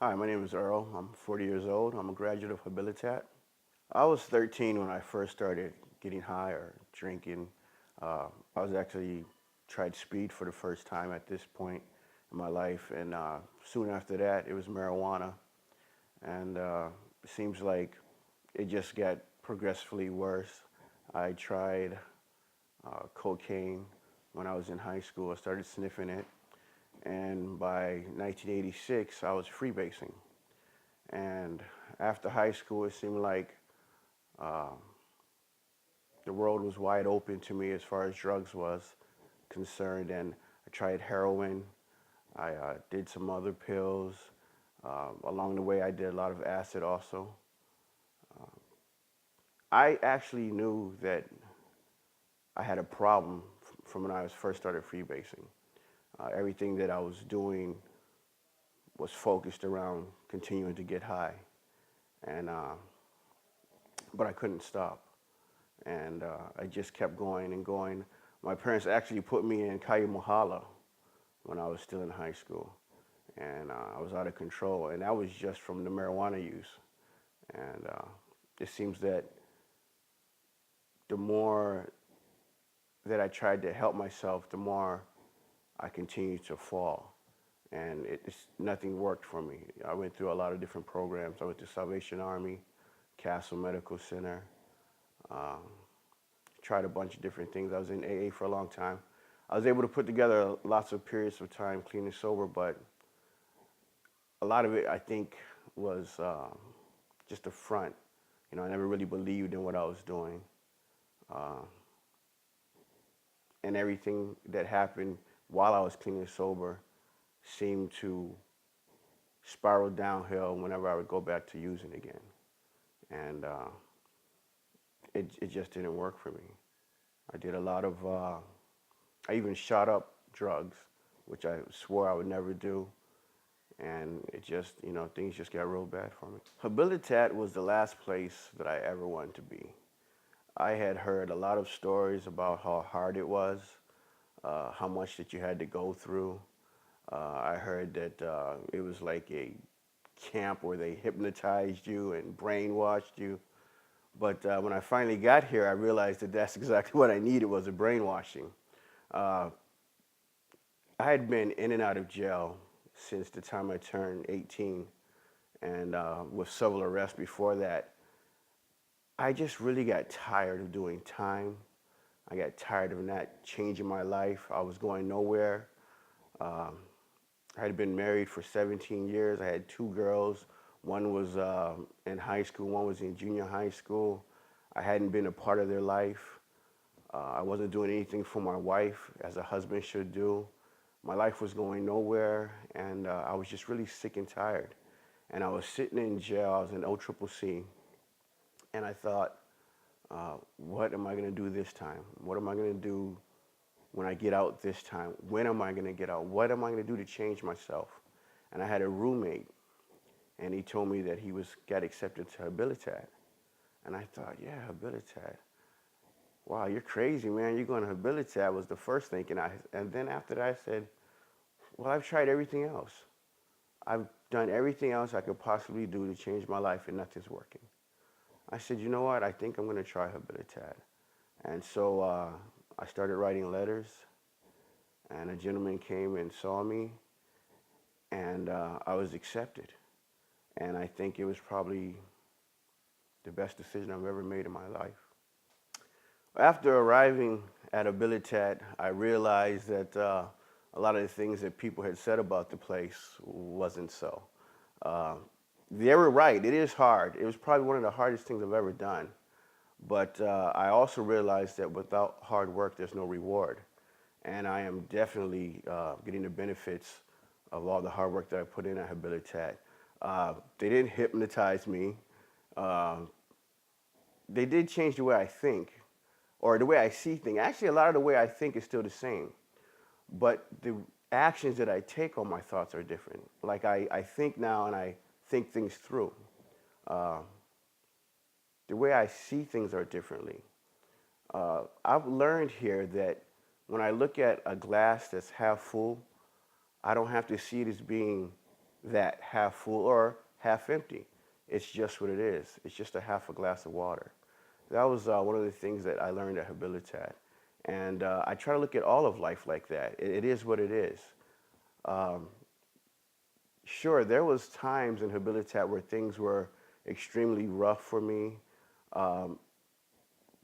Hi, my name is Earl. I'm 40 years old. I'm a graduate of Habilitat. I was 13 when I first started getting high or drinking. I was actually tried speed for the first time at this point in my life, and soon after that, it was marijuana. And it seems like it just got progressively worse. I tried cocaine when I was in high school. I started sniffing it, and by 1986, I was freebasing. And after high school, it seemed like uh, the world was wide open to me as far as drugs was concerned. And I tried heroin. I did some other pills. Along the way, I did a lot of acid also. I actually knew that I had a problem from when I was first started freebasing. Everything that I was doing was focused around continuing to get high, and but I couldn't stop. And I just kept going and going. My parents actually put me in Kaya Mahala when I was still in high school, and I was out of control, and that was just from the marijuana use. And it seems that the more that I tried to help myself, the more I continued to fall, and nothing worked for me. I went through a lot of different programs. I went to Salvation Army, Castle Medical Center. Um, Tried a bunch of different things. I was in AA for a long time. I was able to put together lots of periods of time clean and sober, but a lot of it, I think, was just a front. I never really believed in what I was doing. Uh, and everything that happened while I was clean and sober seemed to spiral downhill whenever I would go back to using again. And it just didn't work for me. I did a lot of, I even shot up drugs, which I swore I would never do. And it just, things just got real bad for me. Habilitat was the last place that I ever wanted to be. I had heard a lot of stories about how hard it was, how much that you had to go through. I heard that it was like a camp where they hypnotized you and brainwashed you. But when I finally got here, I realized that that's exactly what I needed was a brainwashing. Uh, I had been in and out of jail since the time I turned 18, and with several arrests before that. I just really got tired of doing time. I got tired of not changing my life. I was going nowhere. Um, I had been married for 17 years. I had two girls. One was in high school, one was in junior high school. I hadn't been a part of their life. I wasn't doing anything for my wife as a husband should do. My life was going nowhere, and I was just really sick and tired. And I was sitting in jail. I was in OCCC, and I thought, what am I going to do this time? What am I going to do when I get out this time? When am I going to get out? What am I going to do to change myself? And I had a roommate, and he told me that he got accepted to Habilitat. And I thought, yeah, Habilitat. Wow, you're crazy, man. You're going to Habilitat was the first thing. And then after that, I said, well, I've tried everything else. I've done everything else I could possibly do to change my life, and nothing's working. I said, you know what? I think I'm going to try Habilitat. And so I started writing letters, and a gentleman came and saw me, and I was accepted. And I think it was probably the best decision I've ever made in my life. After arriving at Habilitat, I realized that a lot of the things that people had said about the place wasn't so. Uh, they were right. It is hard. It was probably one of the hardest things I've ever done. But I also realized that without hard work, there's no reward. And I am definitely getting the benefits of all the hard work that I put in at Habilitat. They didn't hypnotize me. Uh, they did change the way I think, or the way I see things. Actually, a lot of the way I think is still the same. But the actions that I take on my thoughts are different. Like I think now and I think things through. Uh, the way I see things are differently. I've learned here that when I look at a glass that's half full, I don't have to see it as being that half full or half empty. It's just what it is. It's just a half a glass of water. That was one of the things that I learned at Habilitat. And I try to look at all of life like that. It is what it is. Um, sure, there was times in Habilitat where things were extremely rough for me, um,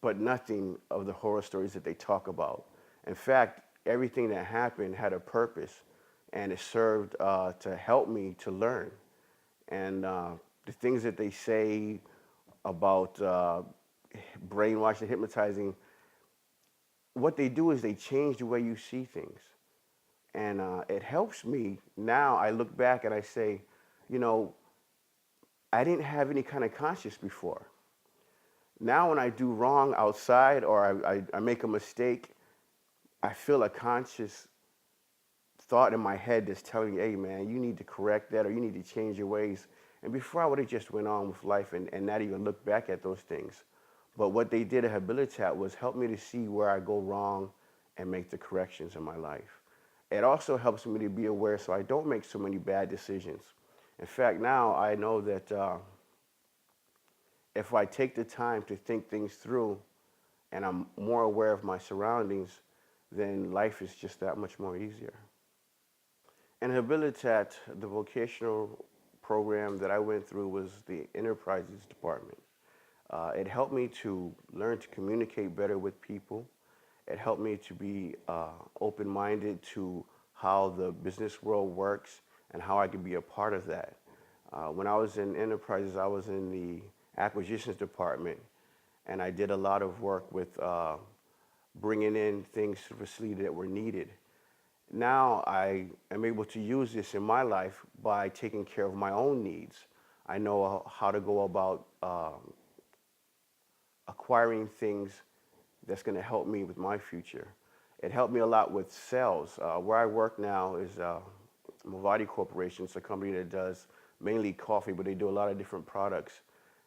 but nothing of the horror stories that they talk about. In fact, everything that happened had a purpose, and it served to help me to learn. And the things that they say about brainwashing, hypnotizing, what they do is they change the way you see things. And it helps me. Now I look back and I say, you know, I didn't have any kind of conscience before. Now when I do wrong outside or I make a mistake, I feel a conscious thought in my head that's telling me, hey man, you need to correct that or you need to change your ways. And before I would have just went on with life and not even looked back at those things. But what they did at Habilitat was help me to see where I go wrong and make the corrections in my life. It also helps me to be aware so I don't make so many bad decisions. In fact, now I know that if I take the time to think things through and I'm more aware of my surroundings, then life is just that much more easier. In Habilitat, the vocational program that I went through was the enterprises department. It helped me to learn to communicate better with people. It helped me to be open-minded to how the business world works and how I could be a part of that. When I was in enterprises, I was in the acquisitions department, and I did a lot of work with bringing in things to the facility that were needed. Now I am able to use this in my life by taking care of my own needs. I know how to go about acquiring things that's going to help me with my future. It helped me a lot with sales. Where I work now is Movati Corporation. It's a company that does mainly coffee, but they do a lot of different products.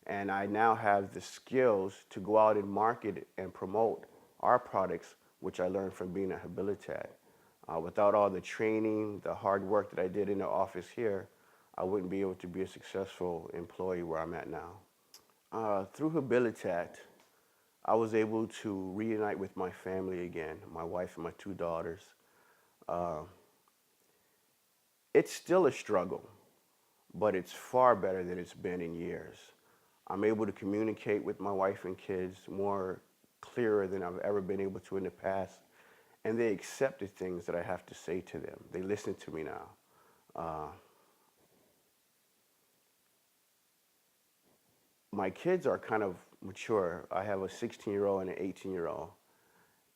And I now have the skills to go out and market and promote our products, which I learned from being at Habilitat. Without all the training, the hard work that I did in the office here, I wouldn't be able to be a successful employee where I'm at now. Through Habilitat, I was able to reunite with my family again, my wife and my two daughters. Uh, it's still a struggle, but it's far better than it's been in years. I'm able to communicate with my wife and kids more clearer than I've ever been able to in the past, and they accept the things that I have to say to them. They listen to me now. Uh, my kids are kind of mature. I have a 16-year-old and an 18-year-old.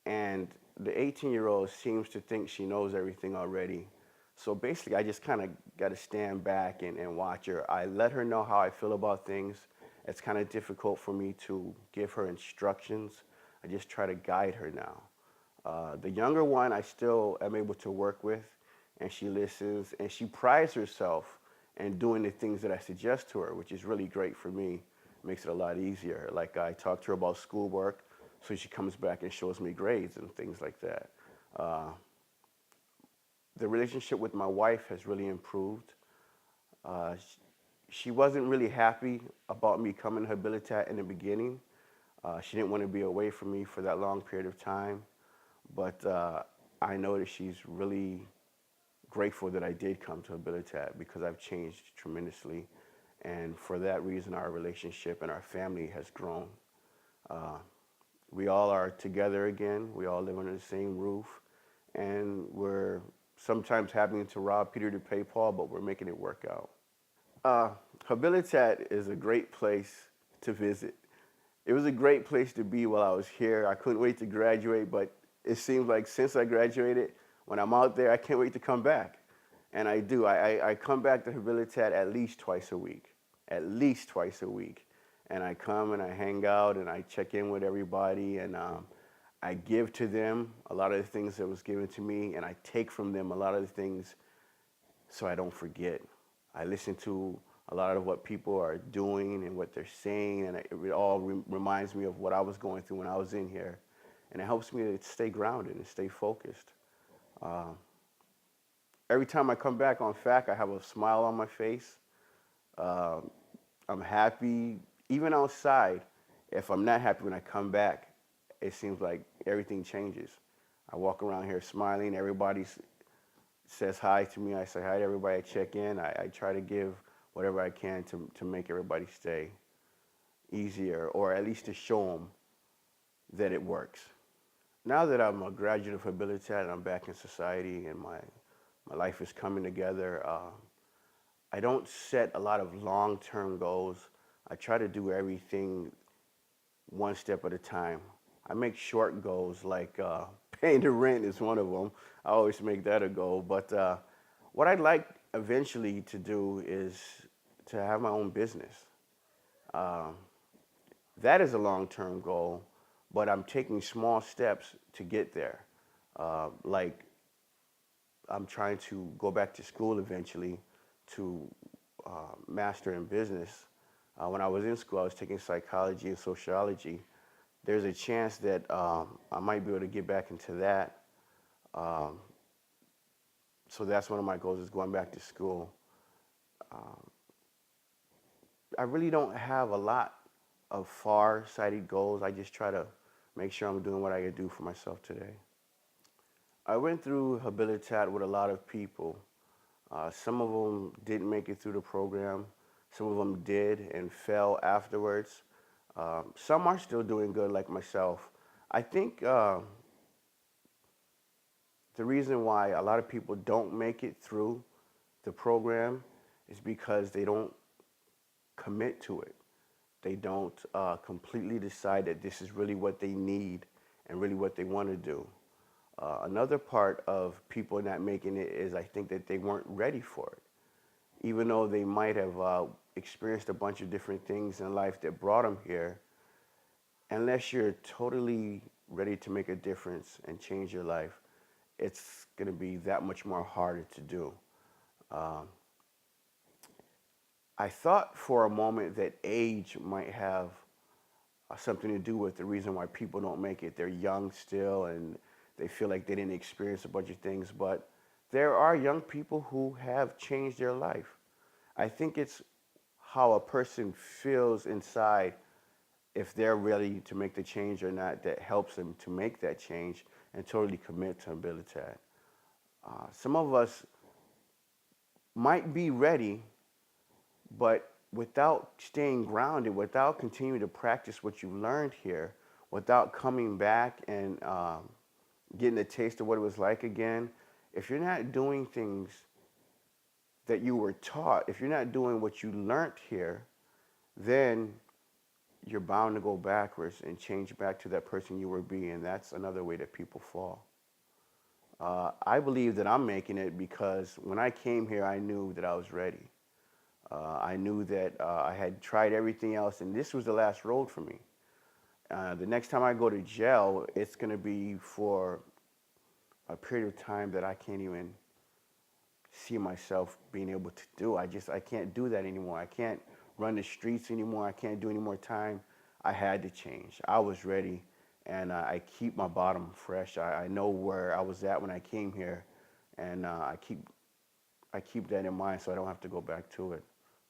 And the 18-year-old seems to think she knows everything already. So basically, I just kind of got to stand back and watch her. I let her know how I feel about things. It's kind of difficult for me to give her instructions. I just try to guide her now. The younger one, I still am able to work with, and she listens, and she prides herself in doing the things that I suggest to her, which is really great for me. Makes it a lot easier. Like I talk to her about schoolwork, so she comes back and shows me grades and things like that. Uh, the relationship with my wife has really improved. Uh, she wasn't really happy about me coming to Habilitat in the beginning. She didn't want to be away from me for that long period of time. But I know that she's really grateful that I did come to Habilitat because I've changed tremendously. And for that reason, our relationship and our family has grown. Uh, we all are together again. We all live under the same roof. And we're sometimes having to rob Peter to pay Paul, but we're making it work out. Uh, Habilitat is a great place to visit. It was a great place to be while I was here. I couldn't wait to graduate, but it seems like since I graduated, when I'm out there, I can't wait to come back. And I do. I come back to Habilitat at least twice a week. At least twice a week. And I come and I hang out and I check in with everybody and I give to them a lot of the things that was given to me and I take from them a lot of the things so I don't forget. I listen to a lot of what people are doing and what they're saying, and it all reminds me of what I was going through when I was in here. And it helps me to stay grounded and stay focused. Uh, every time I come back on FAC, I have a smile on my face. Uh, I'm happy, even outside. If I'm not happy when I come back, it seems like everything changes. I walk around here smiling. Everybody says hi to me. I say hi to everybody. I check in. I try to give whatever I can to make everybody stay easier, or at least to show them that it works. Now that I'm a graduate of Habilitat and I'm back in society and my life is coming together, I don't set a lot of long-term goals. I try to do everything one step at a time. I make short goals like paying the rent is one of them. I always make that a goal. But what I'd like eventually to do is to have my own business. Um, that is a long-term goal, but I'm taking small steps to get there. Like I'm trying to go back to school eventually to master in business. When I was in school, I was taking psychology and sociology. There's a chance that I might be able to get back into that. Um, so that's one of my goals is going back to school. Um, I really don't have a lot of far-sighted goals. I just try to make sure I'm doing what I can do for myself today. I went through Habilitat with a lot of people. Some of them didn't make it through the program. Some of them did and fell afterwards. Some are still doing good, like myself. I think the reason why a lot of people don't make it through the program is because they don't commit to it. They don't completely decide that this is really what they need and really what they want to do. Another part of people not making it is I think that they weren't ready for it. Even though they might have experienced a bunch of different things in life that brought them here, unless you're totally ready to make a difference and change your life, it's going to be that much more harder to do. Um, I thought for a moment that age might have something to do with the reason why people don't make it. They're young still and they feel like they didn't experience a bunch of things, but there are young people who have changed their life. I think it's how a person feels inside if they're ready to make the change or not that helps them to make that change and totally commit to Habilitat. Some of us might be ready, but without staying grounded, without continuing to practice what you learned here, without coming back and getting a taste of what it was like again, if you're not doing things that you were taught, if you're not doing what you learned here, then you're bound to go backwards and change back to that person you were being. That's another way that people fall. I believe that I'm making it because when I came here, I knew that I was ready. I knew that I had tried everything else, and this was the last road for me. The next time I go to jail, it's going to be for a period of time that I can't even see myself being able to do. I can't do that anymore. I can't run the streets anymore. I can't do any more time. I had to change. I was ready, and I keep my bottom fresh. I know where I was at when I came here, and I keep that in mind so I don't have to go back to it.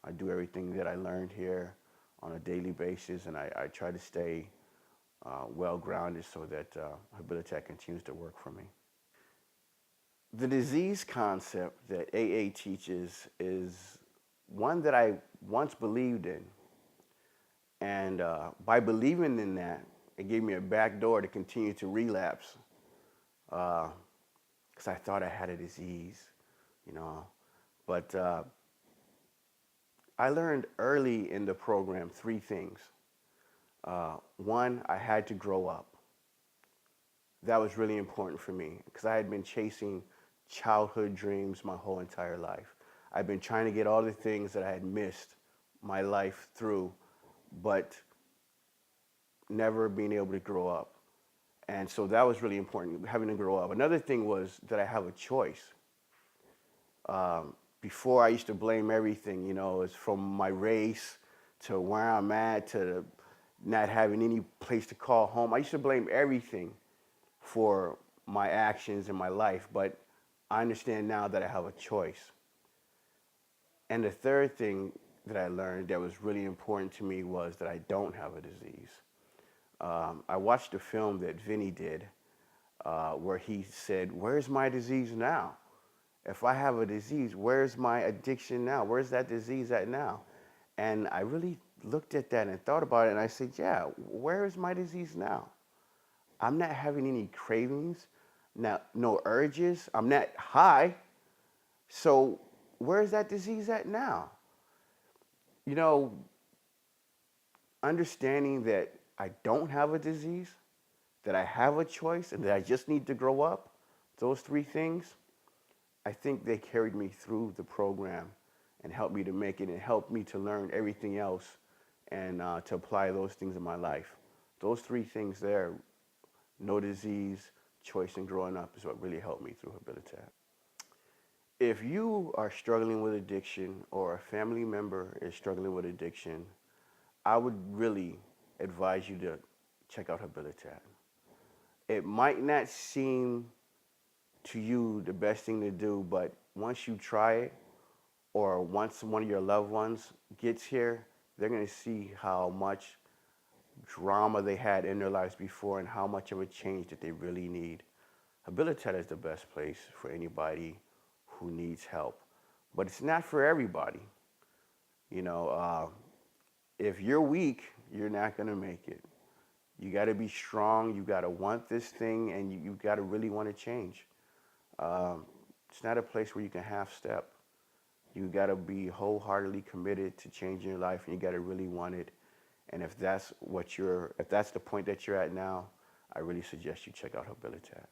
I do everything that I learned here on a daily basis, and I try to stay well grounded so that Habilitat continues to work for me. The disease concept that AA teaches is one that I once believed in. And by believing in that, it gave me a back door to continue to relapse because I thought I had a disease, you know. But I learned early in the program three things. One, I had to grow up. That was really important for me because I had been chasing childhood dreams my whole entire life. I've been trying to get all the things that I had missed my life through, but never being able to grow up. And so that was really important, having to grow up. Another thing was that I have a choice. Before I used to blame everything, you know, it's from my race to where I'm at to not having any place to call home. I used to blame everything for my actions in my life, but I understand now that I have a choice. And the third thing that I learned that was really important to me was that I don't have a disease. I watched a film that Vinny did where he said, "Where's my disease now? If I have a disease, where's my addiction now? Where's that disease at now?" And I really looked at that and thought about it, and I said, "Yeah, where is my disease now? I'm not having any cravings, no urges. I'm not high. So where's that disease at now?" You know, understanding that I don't have a disease, that I have a choice, and that I just need to grow up, those three things, I think they carried me through the program and helped me to make it and helped me to learn everything else and to apply those things in my life. Those three things there, no disease, choice, and growing up, is what really helped me through Habilitat. If you are struggling with addiction or a family member is struggling with addiction, I would really advise you to check out Habilitat. It might not seem to you the best thing to do, but once you try it, or once one of your loved ones gets here, they're going to see how much drama they had in their lives before and how much of a change that they really need. Habilitat is the best place for anybody who needs help, but it's not for everybody. You know, if you're weak, you're not going to make it. You got to be strong. You got to want this thing, and you got to really want to change. It's not a place where you can half step. You got to be wholeheartedly committed to changing your life, and you got to really want it. And if that's the point that you're at now, I really suggest you check out Habilitat.